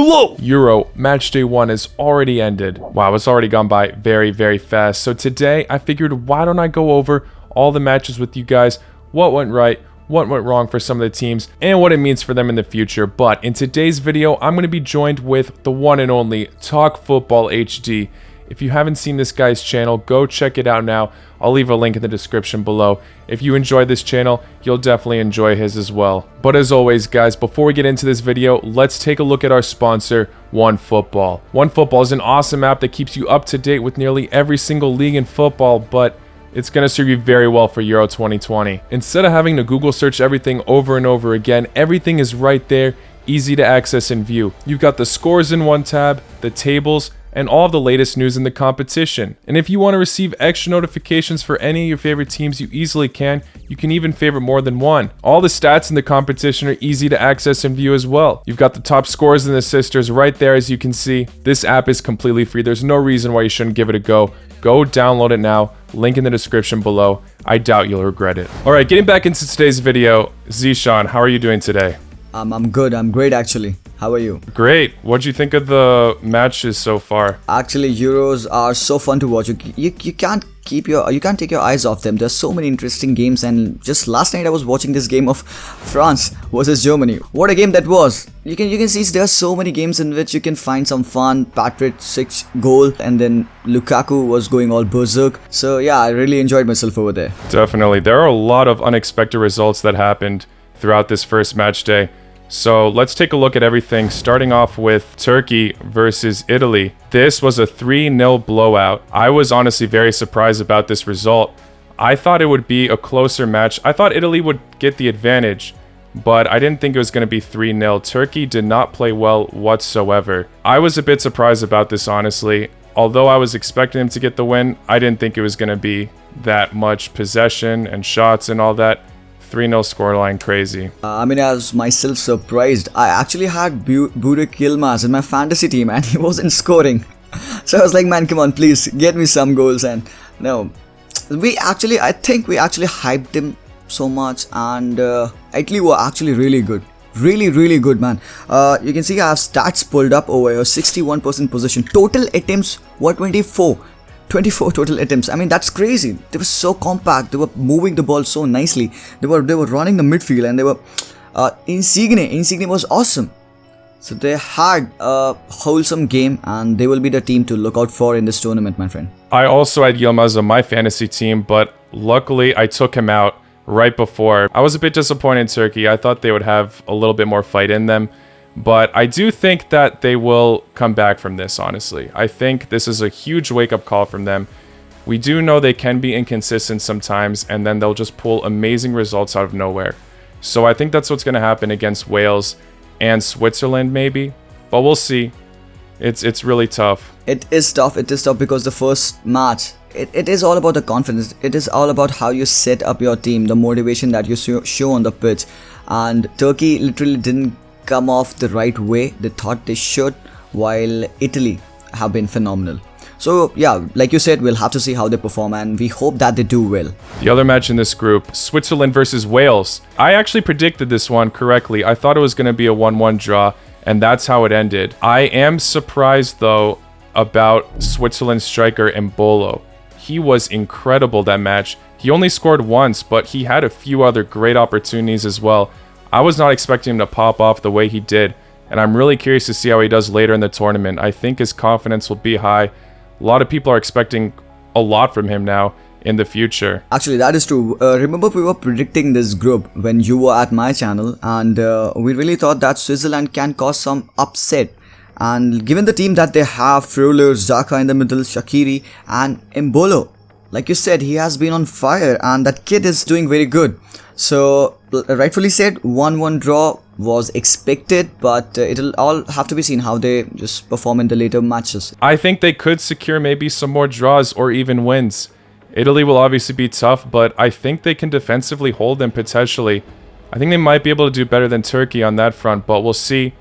Hello! Euro match day 1 has already ended. Wow, it's already gone by very, very fast. So today I figured, why don't I go over all the matches with you guys, what went right, what went wrong for some of the teams, and what it means for them in the future. But in today's video, I'm going to be joined with the one and only Talk Football HD. If you haven't seen this guy's channel, go check it out now. I'll leave a link in the description below. If you enjoyed this channel, you'll definitely enjoy his as well. But as always, guys, before we get into this video, let's take a look at our sponsor, OneFootball. OneFootball is an awesome app that keeps you up to date with nearly every single league in football, but it's going to serve you very well for Euro 2020. Instead of having to Google search everything over and over again, everything is right there, easy to access and view. You've got the scores in one tab, the tables, and all of the latest news in the competition. And if you want to receive extra notifications for any of your favorite teams, you easily can. You can even favorite more than one. All the stats in the competition are easy to access and view as well. You've got the top scorers and assisters right there, as you can see. This app is completely free. There's no reason why you shouldn't give it a go. Go download it now. Link in the description below. I doubt you'll regret it. All right, getting back into today's video. Zishan, how are you doing today? I'm good. I'm great actually. How are you? Great. What'd you think of the matches so far? Actually, Euros are so fun to watch. You can't take your eyes off them. There's so many interesting games, and just last night I was watching this game of France versus Germany. What a game that was! You can see there's so many games in which you can find some fun. Patrick 6 goal, and then Lukaku was going all berserk. So yeah, I really enjoyed myself over there. Definitely. There are a lot of unexpected results that happened throughout this first match day. So let's take a look at everything, starting off with Turkey versus Italy. This was a 3-0 blowout. I was honestly very surprised about this result. I thought it would be a closer match. I thought Italy would get the advantage, but I didn't think it was going to be 3-0. Turkey did not play well whatsoever. I was a bit surprised about this, honestly. Although I was expecting them to get the win, I didn't think it was going to be that much possession and shots and all that. 3-0 scoreline, crazy. I was myself surprised. I actually had Burak Yilmaz in my fantasy team and he wasn't scoring. So I was like, man, come on, please get me some goals. And no, I think we actually hyped him so much, and Italy were actually really good. Really good, man. You can see I have stats pulled up over here. 61% possession. Total attempts were 24 total attempts. That's crazy. They were so compact. They were moving the ball so nicely. They were running the midfield, and they were Insigne was awesome. So they had a wholesome game, and they will be the team to look out for in this tournament, my friend. I also had Yilmaz on my fantasy team, but luckily I took him out right before. I was a bit disappointed in Turkey. I thought they would have a little bit more fight in them. But I do think that they will come back from this, honestly. I think this is a huge wake-up call from them. We do know they can be inconsistent sometimes, and then they'll just pull amazing results out of nowhere. So I think that's what's going to happen against Wales and Switzerland, maybe. But we'll see. It's really tough. It is tough because the first match, it is all about the confidence. It is all about how you set up your team, the motivation that you show on the pitch. And Turkey literally didn't come off the right way they thought they should, while Italy have been phenomenal. So yeah, like you said, we'll have to see how they perform, and we hope that they do well. The other match in this group, Switzerland versus Wales. I actually predicted this one correctly. I thought it was going to be a 1-1 draw, and that's how it ended. I am surprised though about Switzerland striker Embolo. He was incredible that match. He only scored once, but he had a few other great opportunities as well. I was not expecting him to pop off the way he did, and I'm really curious to see how he does later in the tournament. I think his confidence will be high. A lot of people are expecting a lot from him now in the future. Actually, that is true. Remember, we were predicting this group when you were at my channel, and we really thought that Switzerland can cause some upset. And given the team that they have, Freuler, Xhaka in the middle, Shaqiri, and Embolo, like you said, he has been on fire, and that kid is doing very good. So, rightfully said, 1-1 draw was expected, but it'll all have to be seen how they just perform in the later matches. I think they could secure maybe some more draws or even wins. Italy will obviously be tough, but I think they can defensively hold them potentially. I think they might be able to do better than Turkey on that front, but we'll see.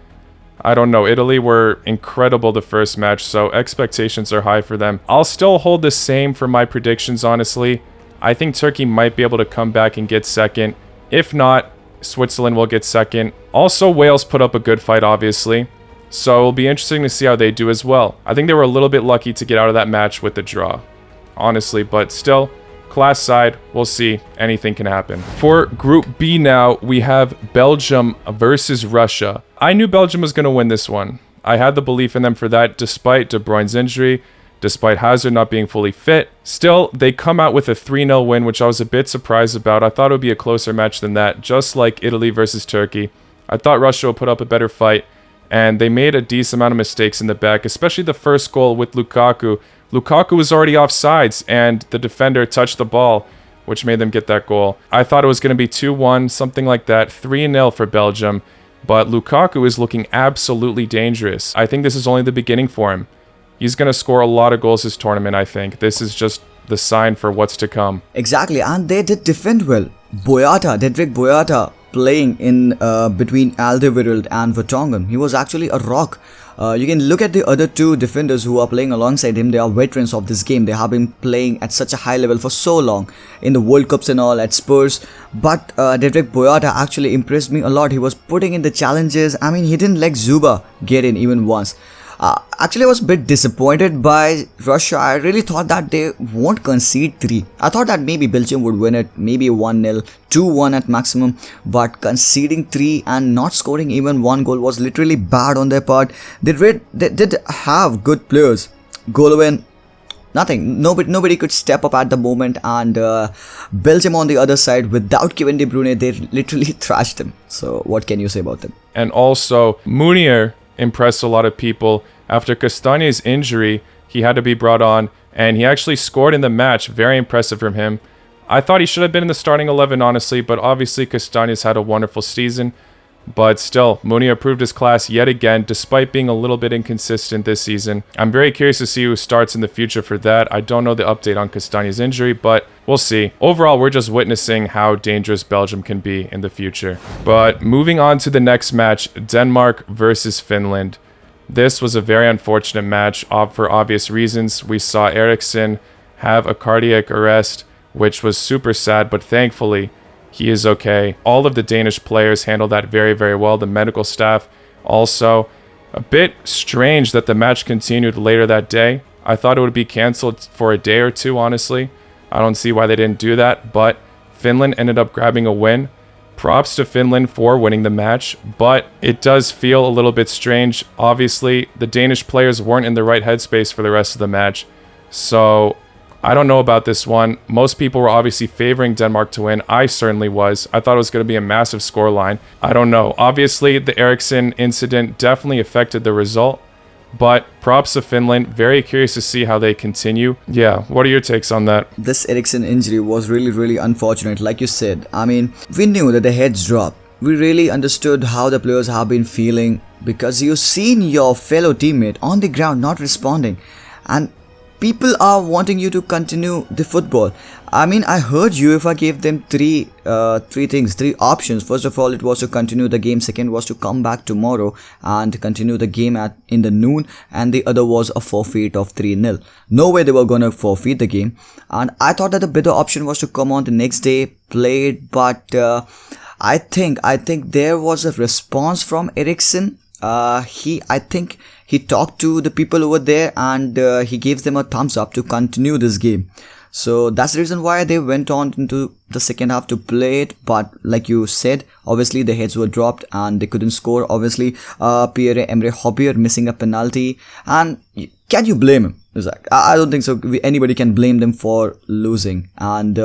I don't know. Italy were incredible the first match, so expectations are high for them. I'll still hold the same for my predictions, honestly. I think Turkey might be able to come back and get second. If not, Switzerland will get second. Also, Wales put up a good fight, obviously. So it'll be interesting to see how they do as well. I think they were a little bit lucky to get out of that match with the draw, honestly, but still, class side, we'll see. Anything can happen. For Group B now, we have Belgium versus Russia. I knew Belgium was going to win this one. I had the belief in them for that, despite De Bruyne's injury, despite Hazard not being fully fit. Still, they come out with a 3-0 win, which I was a bit surprised about. I thought it would be a closer match than that, just like Italy versus Turkey. I thought Russia would put up a better fight, and they made a decent amount of mistakes in the back, especially the first goal with Lukaku. Lukaku was already offsides, and the defender touched the ball, which made them get that goal. I thought it was going to be 2-1, something like that, 3-0 for Belgium, but Lukaku is looking absolutely dangerous. I think this is only the beginning for him. He's going to score a lot of goals this tournament, I think. This is just the sign for what's to come. Exactly, and they did defend well. Dedrick Boyata, playing in between Alderweireld and Vertonghen. He was actually a rock. You can look at the other two defenders who are playing alongside him. They are veterans of this game. They have been playing at such a high level for so long in the World Cups and all at Spurs. But Dedrick Boyata actually impressed me a lot. He was putting in the challenges. I mean, he didn't let Zuba get in even once. Actually, I was a bit disappointed by Russia. I really thought that they won't concede 3. I thought that maybe Belgium would win it, maybe 1-0, 2-1 at maximum. But conceding 3 and not scoring even 1 goal was literally bad on their part. They did have good players. Golovin, nothing. Nobody could step up at the moment. And Belgium on the other side, without Kevin De Bruyne, they literally thrashed them. So what can you say about them? And also, Munier impressed a lot of people. After Castagne's injury, he had to be brought on, and he actually scored in the match. Very impressive from him. I thought he should have been in the starting 11, honestly, but obviously Castagne's had a wonderful season. But still, Munier proved his class yet again, despite being a little bit inconsistent this season. I'm very curious to see who starts in the future for that. I don't know the update on Castagne's injury, but we'll see. Overall, we're just witnessing how dangerous Belgium can be in the future. But moving on to the next match, Denmark versus Finland. This was a very unfortunate match for obvious reasons. We saw Eriksen have a cardiac arrest, which was super sad, but thankfully, he is okay. All of the Danish players handled that very, very well. The medical staff also. A bit strange that the match continued later that day. I thought it would be canceled for a day or two, honestly. I don't see why they didn't do that, but Finland ended up grabbing a win. Props to Finland for winning the match, but it does feel a little bit strange. Obviously, the Danish players weren't in the right headspace for the rest of the match, so I don't know about this one. Most people were obviously favoring Denmark to win. I certainly was. I thought it was going to be a massive scoreline. I don't know. Obviously, the Eriksen incident definitely affected the result, but props to Finland. Very curious to see how they continue. Yeah, what are your takes on that? This Eriksen injury was really unfortunate. Like you said, I mean, we knew that the heads dropped. We really understood how the players have been feeling because you've seen your fellow teammate on the ground not responding, and people are wanting you to continue the football. I mean, I heard UEFA gave them three options. First of all, it was to continue the game. Second was to come back tomorrow and continue the game in the noon. And the other was a forfeit of 3-0. No way they were going to forfeit the game. And I thought that the better option was to come on the next day, play it. But I think there was a response from Eriksen. I think he talked to the people over there and he gave them a thumbs up to continue this game. So that's the reason why they went on into the second half to play it. But like you said, obviously the heads were dropped and they couldn't score. Obviously, Pierre-Emerick Højbjerg missing a penalty. And can you blame him? I don't think so. Anybody can blame them for losing. And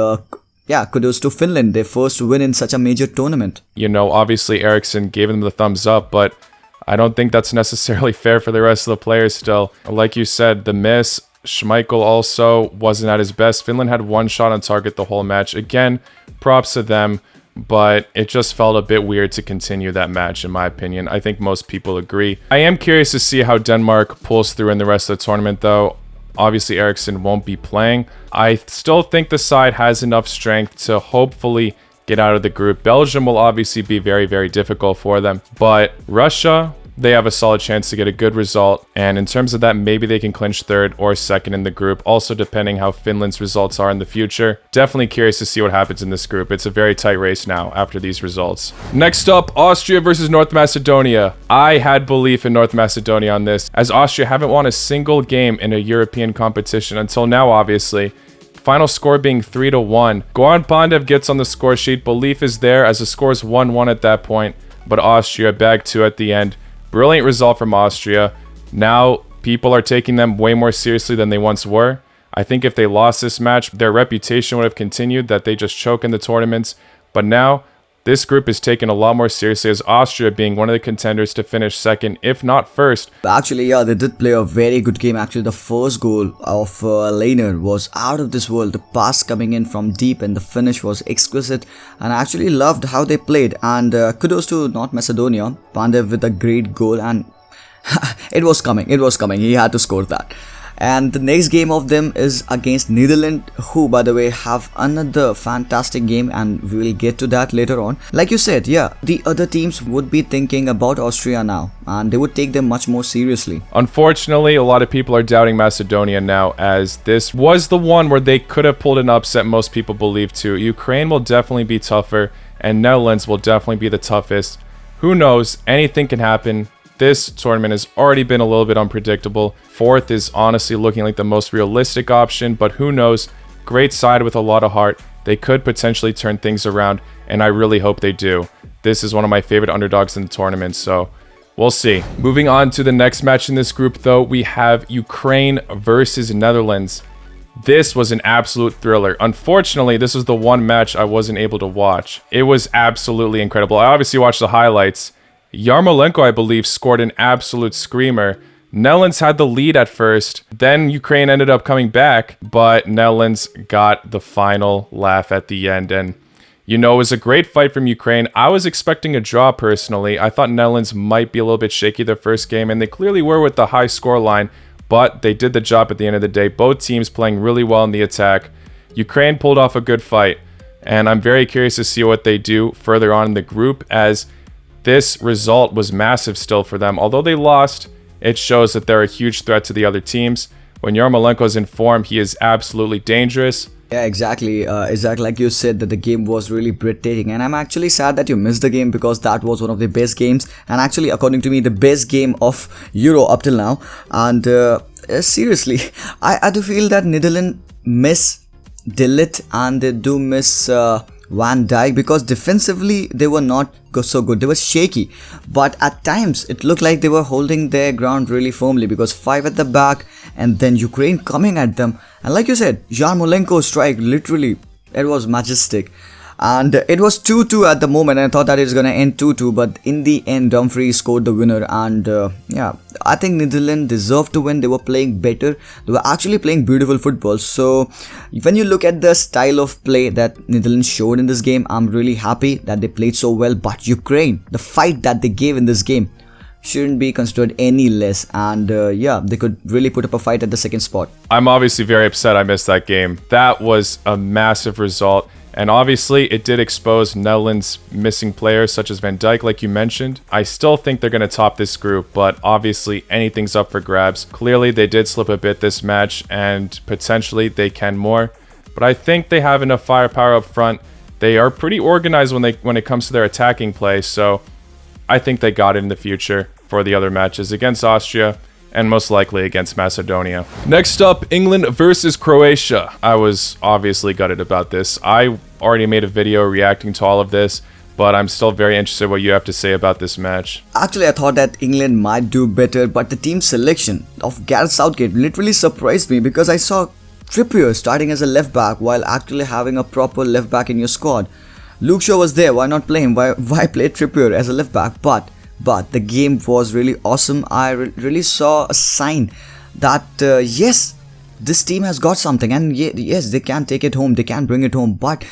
yeah, kudos to Finland. Their first win in such a major tournament. You know, obviously Eriksen gave them the thumbs up, but I don't think that's necessarily fair for the rest of the players still. Like you said, the miss, Schmeichel also wasn't at his best. Finland had one shot on target the whole match. Again, props to them, but it just felt a bit weird to continue that match, in my opinion. I think most people agree. I am curious to see how Denmark pulls through in the rest of the tournament, though. Obviously, Eriksen won't be playing. I still think the side has enough strength to hopefully get out of the group. Belgium will obviously be very, very difficult for them. But Russia, they have a solid chance to get a good result. And in terms of that, maybe they can clinch third or second in the group. Also, depending how Finland's results are in the future. Definitely curious to see what happens in this group. It's a very tight race now after these results. Next up, Austria versus North Macedonia. I had belief in North Macedonia on this, as Austria haven't won a single game in a European competition until now, obviously. Final score being 3-1. Goran Pandev gets on the score sheet. Belief is there as the score is 1-1 at that point. But Austria bagged 2 at the end. Brilliant result from Austria. Now people are taking them way more seriously than they once were. I think if they lost this match, their reputation would have continued that they just choke in the tournaments. But now, this group is taken a lot more seriously, as Austria being one of the contenders to finish second, if not first. Actually, yeah, they did play a very good game. Actually, the first goal of Laner was out of this world. The pass coming in from deep and the finish was exquisite. And I actually loved how they played. And kudos to North Macedonia. Pandev with a great goal. And it was coming. It was coming. He had to score that. And the next game of them is against Netherlands, who, by the way, have another fantastic game, and we will get to that later on. Like you said, yeah, the other teams would be thinking about Austria now, and they would take them much more seriously. Unfortunately, a lot of people are doubting Macedonia now, as this was the one where they could have pulled an upset, most people believe too. Ukraine will definitely be tougher, and Netherlands will definitely be the toughest. Who knows? Anything can happen. This tournament has already been a little bit unpredictable. Fourth is honestly looking like the most realistic option, but who knows? Great side with a lot of heart. They could potentially turn things around, and I really hope they do. This is one of my favorite underdogs in the tournament, so we'll see. Moving on to the next match in this group, though, we have Ukraine versus Netherlands. This was an absolute thriller. Unfortunately, this was the one match I wasn't able to watch. It was absolutely incredible. I obviously watched the highlights. Yarmolenko, I believe, scored an absolute screamer. Netherlands had the lead at first, then Ukraine ended up coming back, but Netherlands got the final laugh at the end. And, you know, it was a great fight from Ukraine. I was expecting a draw personally. I thought Netherlands might be a little bit shaky their first game, and they clearly were with the high score line, but they did the job at the end of the day. Both teams playing really well in the attack. Ukraine pulled off a good fight, and I'm very curious to see what they do further on in the group, as this result was massive still for them. Although they lost, it shows that they're a huge threat to the other teams. When Yarmolenko is in form, he is absolutely dangerous. Yeah, exactly. Exactly like you said, that the game was really breathtaking. And I'm actually sad that you missed the game, because that was one of the best games. And actually, according to me, the best game of Euro up till now. And seriously, I do feel that Netherlands miss De Ligt and they do miss Van Dijk, because defensively they were not so good. They were shaky, but at times it looked like they were holding their ground really firmly, because 5 at the back and then Ukraine coming at them. And like you said, Yarmolenko's strike, literally, it was majestic. And it was 2-2 at the moment, and I thought that it was going to end 2-2, but in the end, Dumfries scored the winner. And yeah, I think Netherlands deserved to win. They were playing better. They were actually playing beautiful football. So when you look at the style of play that Netherlands showed in this game, I'm really happy that they played so well. But Ukraine, the fight that they gave in this game, shouldn't be considered any less. And yeah, they could really put up a fight at the second spot. I'm obviously very upset I missed that game. That was a massive result. And obviously, it did expose Netherlands' missing players, such as Van Dijk, like you mentioned. I still think they're going to top this group, but obviously, anything's up for grabs. Clearly, they did slip a bit this match, and potentially, they can more. But I think they have enough firepower up front. They are pretty organized when it comes to their attacking play, so I think they got it in the future for the other matches against Austria, and most likely against Macedonia. Next up, England versus Croatia. I was obviously gutted about this. I already made a video reacting to all of this, but I'm still very interested what you have to say about this match. Actually, I thought that England might do better, but the team selection of Gareth Southgate literally surprised me, because I saw Trippier starting as a left back while actually having a proper left back in your squad. Luke Shaw was there, why not play him? Why play Trippier as a left back? But the game was really awesome. I really saw a sign that yes, this team has got something, and yes, they can take it home, they can bring it home. But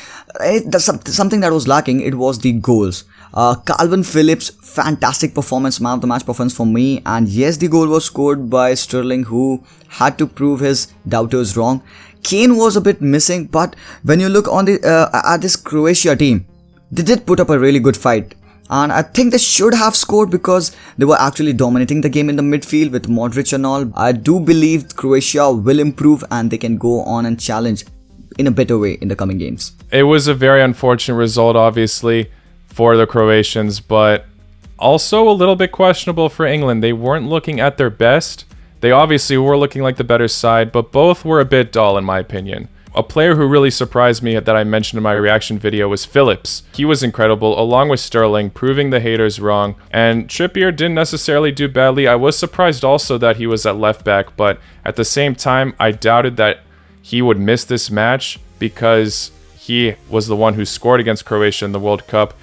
something that was lacking, it was the goals. Calvin Phillips, fantastic performance, man of the match performance for me. And yes, the goal was scored by Sterling, who had to prove his doubters wrong. Kane was a bit missing, but when you look on the at this Croatia team, they did put up a really good fight. And I think they should have scored because they were actually dominating the game in the midfield with Modric and all. I do believe Croatia will improve and they can go on and challenge in a better way in the coming games. It was a very unfortunate result, obviously, for the Croatians, but also a little bit questionable for England. They weren't looking at their best. They obviously were looking like the better side, but both were a bit dull in my opinion. A player who really surprised me that I mentioned in my reaction video was Phillips. He was incredible, along with Sterling, proving the haters wrong. And Trippier didn't necessarily do badly. I was surprised also that he was at left back, but at the same time, I doubted that he would miss this match because he was the one who scored against Croatia in the World Cup.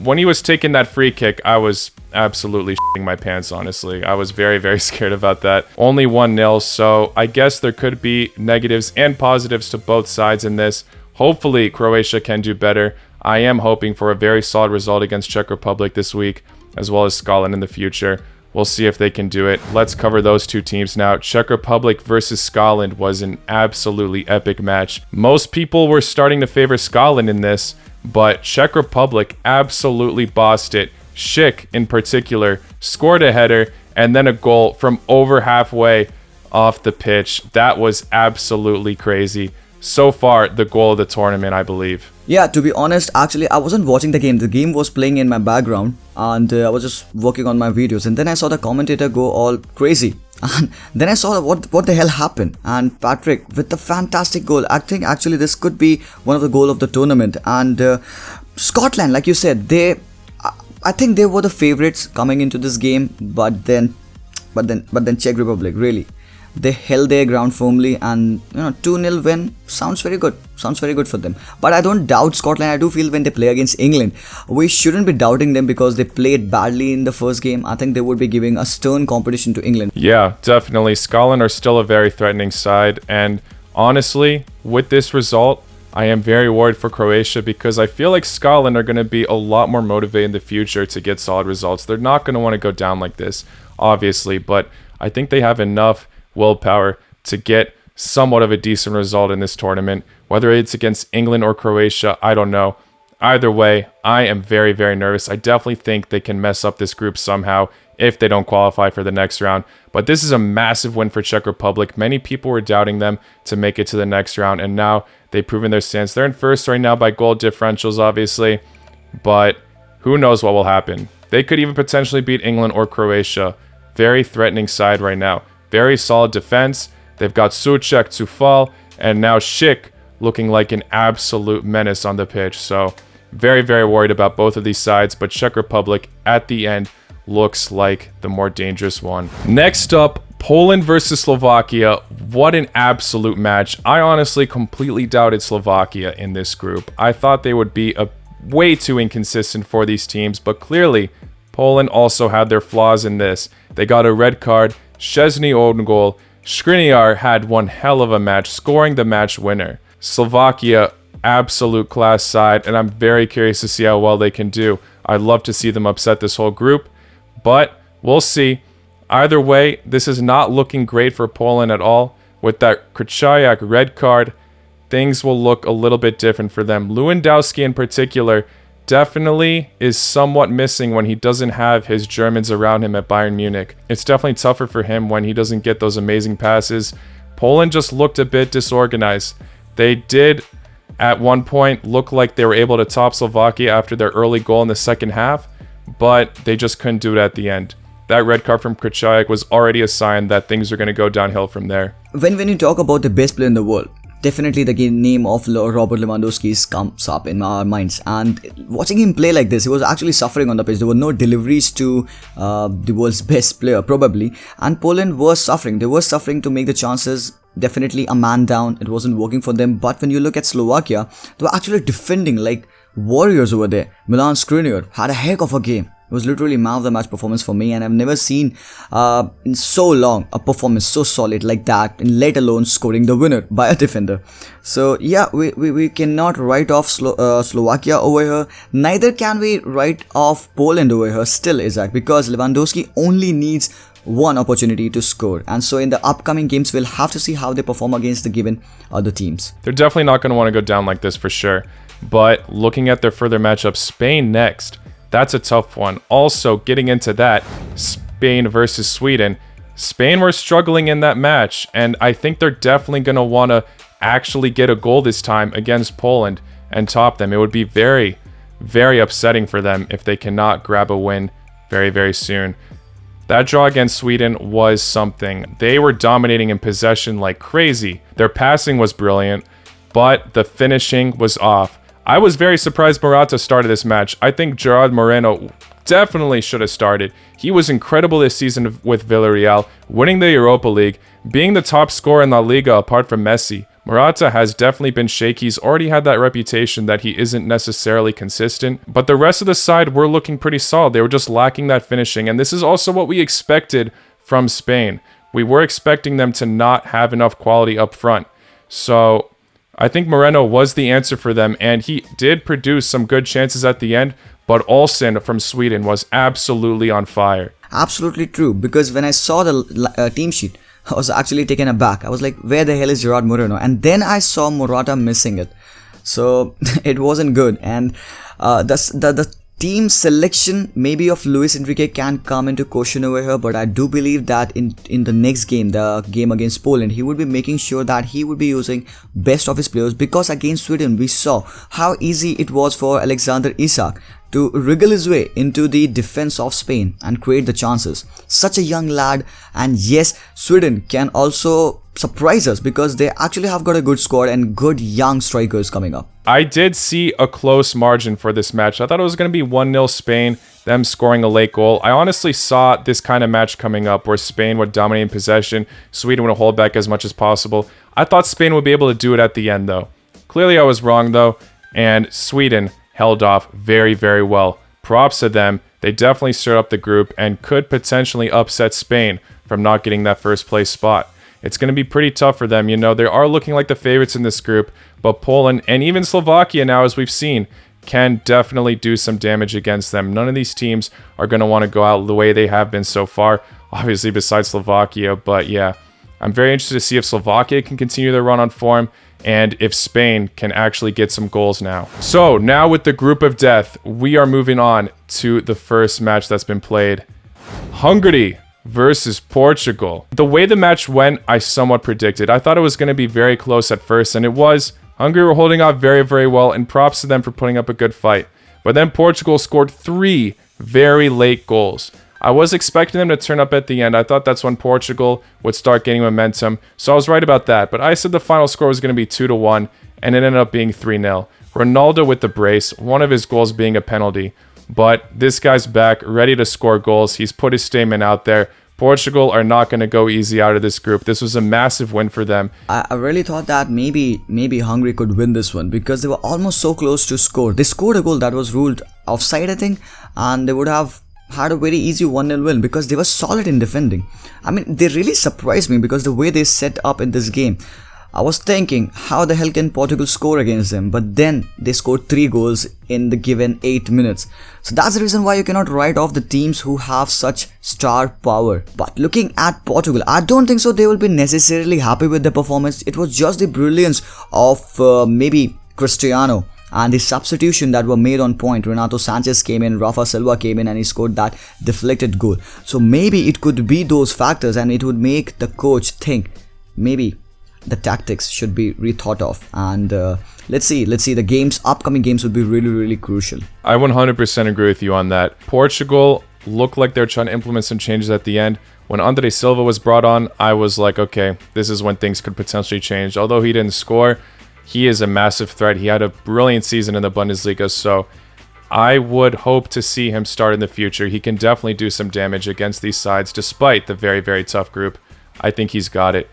When he was taking that free kick, I was absolutely shitting my pants, honestly. I was very, very scared about that. Only 1-0, so I guess there could be negatives and positives to both sides in this. Hopefully, Croatia can do better. I am hoping for a very solid result against Czech Republic this week, as well as Scotland in the future. We'll see if they can do it. Let's cover those two teams now. Czech Republic versus Scotland was an absolutely epic match. Most people were starting to favor Scotland in this, but Czech Republic absolutely bossed it. Schick, in particular, scored a header and then a goal from over halfway off the pitch. That was absolutely crazy. So far, the goal of the tournament, I believe. Yeah, to be honest, actually, I wasn't watching the game. The game was playing in my background and I was just working on my videos. And then I saw the commentator go all crazy. And then I saw what the hell happened. And Patrick, with the fantastic goal, I think actually this could be one of the goals of the tournament. And Scotland, like you said, I think they were the favorites coming into this game. But then Czech Republic, really. They held their ground firmly and 2-0 win sounds very good. Sounds very good for them. But I don't doubt Scotland. I do feel when they play against England, we shouldn't be doubting them because they played badly in the first game. I think they would be giving a stern competition to England. Yeah, definitely. Scotland are still a very threatening side. And honestly, with this result, I am very worried for Croatia because I feel like Scotland are going to be a lot more motivated in the future to get solid results. They're not going to want to go down like this, obviously. But I think they have enough willpower to get somewhat of a decent result in this tournament. Whether it's against England or Croatia, I don't know. Either way, I am very, very nervous. I definitely think they can mess up this group somehow if they don't qualify for the next round. But this is a massive win for Czech Republic. Many people were doubting them to make it to the next round, and now they've proven their stance. They're in first right now by goal differentials, obviously, but who knows what will happen. They could even potentially beat England or Croatia. Very threatening side right now. Very solid defense. They've got Souček, Tufal, and now Schick looking like an absolute menace on the pitch. So very, very worried about both of these sides, but Czech Republic at the end looks like the more dangerous one. Next up, Poland versus Slovakia. What an absolute match. I honestly completely doubted Slovakia in this group. I thought they would be way too inconsistent for these teams, but clearly Poland also had their flaws in this. They got a red card, Szczesny own goal. Skriniar had one hell of a match, scoring the match winner. Slovakia, absolute class side, and I'm very curious to see how well they can do. I'd love to see them upset this whole group, but we'll see. Either way, this is not looking great for Poland at all. With that Krychowiak red card, things will look a little bit different for them. Lewandowski in particular definitely is somewhat missing when he doesn't have his Germans around him at Bayern Munich. It's definitely tougher for him when he doesn't get those amazing passes. Poland just looked a bit disorganized. They did at one point look like they were able to top Slovakia after their early goal in the second half, but they just couldn't do it at the end. That red card from Krychowiak was already a sign that things are going to go downhill from there. When you talk about the best player in the world, definitely the name of Robert Lewandowski comes up in our minds. And watching him play like this, he was actually suffering on the pitch. There were no deliveries to the world's best player, probably. And Poland was suffering. They were suffering to make the chances. Definitely a man down. It wasn't working for them. But when you look at Slovakia, they were actually defending like warriors over there. Milan Skriniar had a heck of a game. It was literally man of the match performance for me, and I've never seen in so long a performance so solid like that, and let alone scoring the winner by a defender. So yeah, we cannot write off Slovakia over here. Neither can we write off Poland over here still, Isaac, because Lewandowski only needs one opportunity to score, and so in the upcoming games we'll have to see how they perform against the given other teams. They're definitely not going to want to go down like this for sure, but looking at their further matchups, Spain next. That's a tough one. Also, getting into that, Spain versus Sweden. Spain were struggling in that match, and I think they're definitely going to want to actually get a goal this time against Poland and top them. It would be very, very upsetting for them if they cannot grab a win very, very soon. That draw against Sweden was something. They were dominating in possession like crazy. Their passing was brilliant, but the finishing was off. I was very surprised Morata started this match. I think Gerard Moreno definitely should have started. He was incredible this season with Villarreal, winning the Europa League, being the top scorer in La Liga apart from Messi. Morata has definitely been shaky. He's already had that reputation that he isn't necessarily consistent, but the rest of the side were looking pretty solid. They were just lacking that finishing, and this is also what we expected from Spain. We were expecting them to not have enough quality up front. So I think Moreno was the answer for them, and he did produce some good chances at the end, but Olsen from Sweden was absolutely on fire. Absolutely true, because when I saw the team sheet, I was actually taken aback. I was like, where the hell is Gerard Moreno? And then I saw Morata missing it. So it wasn't good. And the team selection maybe of Luis Enrique can come into question over here, but I do believe that in the next game, the game against Poland, he would be making sure that he would be using best of his players, because against Sweden we saw how easy it was for Alexander Isak to wriggle his way into the defense of Spain and create the chances. Such a young lad, and yes, Sweden can also surprise us because they actually have got a good squad and good young strikers coming up. I did see a close margin for this match. I thought it was going to be 1-0 Spain, them scoring a late goal. I honestly saw this kind of match coming up where Spain would dominate in possession, Sweden would hold back as much as possible. I thought Spain would be able to do it at the end though. Clearly I was wrong though, and Sweden held off very, very well. Props to them. They definitely stirred up the group and could potentially upset Spain from not getting that first place spot. It's going to be pretty tough for them. You know, they are looking like the favorites in this group, but Poland and even Slovakia now, as we've seen, can definitely do some damage against them. None of these teams are going to want to go out the way they have been so far, obviously besides Slovakia, but yeah. I'm very interested to see if Slovakia can continue their run on form and if Spain can actually get some goals now. So now with the group of death, we are moving on to the first match that's been played. Hungary versus Portugal. The way the match went, I somewhat predicted. I thought it was going to be very close at first, and it was. Hungary were holding off very, very well, and props to them for putting up a good fight. But then Portugal scored 3 very late goals. I was expecting them to turn up at the end. I thought that's when Portugal would start gaining momentum, so I was right about that. But I said the final score was going to be 2-1, and it ended up being 3-0. Ronaldo with the brace, one of his goals being a penalty. But this guy's back, ready to score goals. He's put his statement out there. Portugal are not going to go easy out of this group. This was a massive win for them. I really thought that maybe Hungary could win this one because they were almost so close to score. They scored a goal that was ruled offside, I think, and they would have had a very easy 1-0 win because they were solid in defending. I mean, they really surprised me because the way they set up in this game. I was thinking, how the hell can Portugal score against them? But then they scored 3 goals in the given 8 minutes. So that's the reason why you cannot write off the teams who have such star power. But looking at Portugal, I don't think so they will be necessarily happy with the performance. It was just the brilliance of maybe Cristiano and the substitution that were made on point. Renato Sanchez came in, Rafa Silva came in, and he scored that deflected goal. So maybe it could be those factors, and it would make the coach think maybe the tactics should be rethought of. And let's see the upcoming games will be really crucial. I 100% agree with you on that. Portugal looked like they're trying to implement some changes at the end. When Andre Silva was brought on, I was like, okay, this is when things could potentially change. Although he didn't score, he is a massive threat. He had a brilliant season in the Bundesliga, so I would hope to see him start in the future. He can definitely do some damage against these sides, despite the very, very tough group. I think he's got it.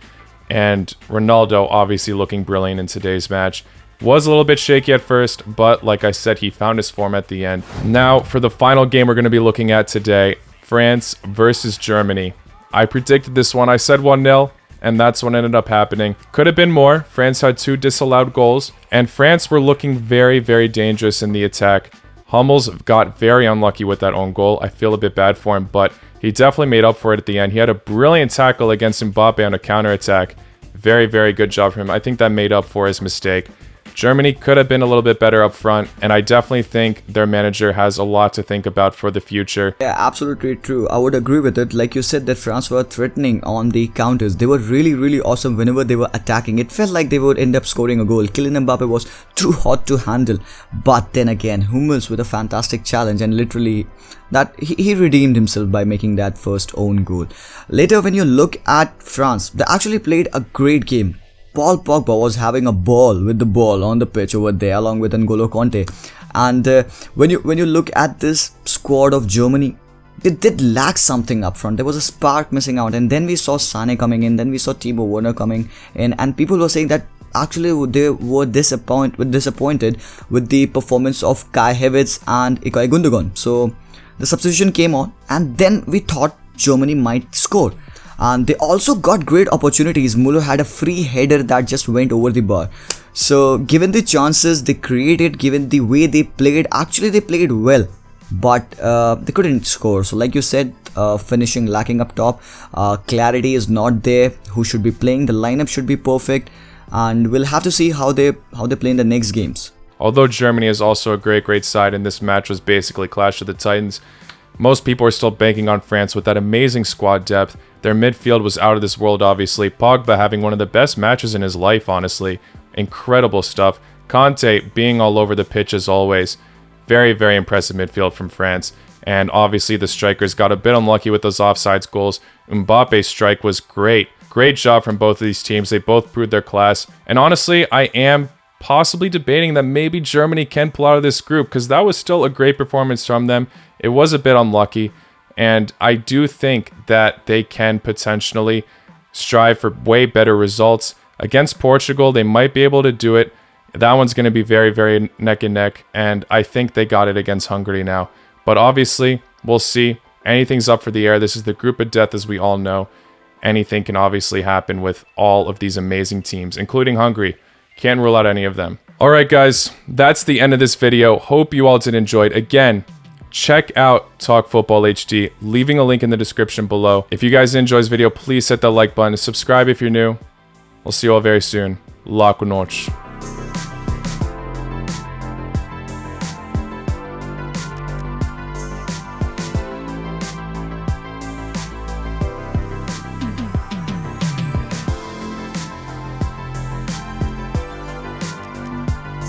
And Ronaldo, obviously looking brilliant in today's match. Was a little bit shaky at first, but like I said, he found his form at the end. Now, for the final game we're going to be looking at today, France versus Germany. I predicted this one. I said 1-0. And that's what ended up happening. Could have been more. France had 2 disallowed goals. And France were looking very, very dangerous in the attack. Hummels got very unlucky with that own goal. I feel a bit bad for him, but he definitely made up for it at the end. He had a brilliant tackle against Mbappe on a counterattack. Very, very good job from him. I think that made up for his mistake. Germany could have been a little bit better up front, and I definitely think their manager has a lot to think about for the future. Yeah, absolutely true. I would agree with it. Like you said, that France were threatening on the counters. They were really awesome whenever they were attacking. It felt like they would end up scoring a goal. Kylian Mbappe was too hot to handle. But then again, Hummels with a fantastic challenge, and literally that he redeemed himself by making that first own goal. Later, when you look at France, they actually played a great game. Paul Pogba was having a ball with the ball on the pitch over there along with N'Golo Conte. And when you look at this squad of Germany, they did lack something up front. There was a spark missing out. And then we saw Sané coming in, then we saw Timo Werner coming in, and people were saying that actually they were disappointed with the performance of Kai Havertz and Ilkay Gundogan. So the substitution came on, and then we thought Germany might score. And they also got great opportunities. Muller had a free header that just went over the bar. So given the chances they created, given the way they played, actually they played well, but they couldn't score. So like you said, finishing lacking up top, clarity is not there. Who should be playing? The lineup should be perfect, and we'll have to see how they play in the next games. Although Germany is also a great side, and this match was basically Clash of the Titans, most people are still banking on France with that amazing squad depth. Their midfield was out of this world, obviously. Pogba having one of the best matches in his life, honestly. Incredible stuff. Conte being all over the pitch as always. Very impressive midfield from France. And obviously the strikers got a bit unlucky with those offsides goals. Mbappe's strike was great. Great job from both of these teams. They both proved their class. And honestly, I am possibly debating that maybe Germany can pull out of this group, because that was still a great performance from them. It was a bit unlucky, and I do think that they can potentially strive for way better results. Against Portugal, they might be able to do it. That one's going to be very neck and neck, and I think they got it against Hungary now. But obviously, we'll see. Anything's up for the air. This is the group of death, as we all know. Anything can obviously happen with all of these amazing teams, including Hungary. Can't rule out any of them. Alright guys, that's the end of this video. Hope you all did enjoy it. Again, check out Talk Football HD, leaving a link in the description below. If you guys enjoyed this video, please hit that like button. Subscribe if you're new. We'll see you all very soon. La noche.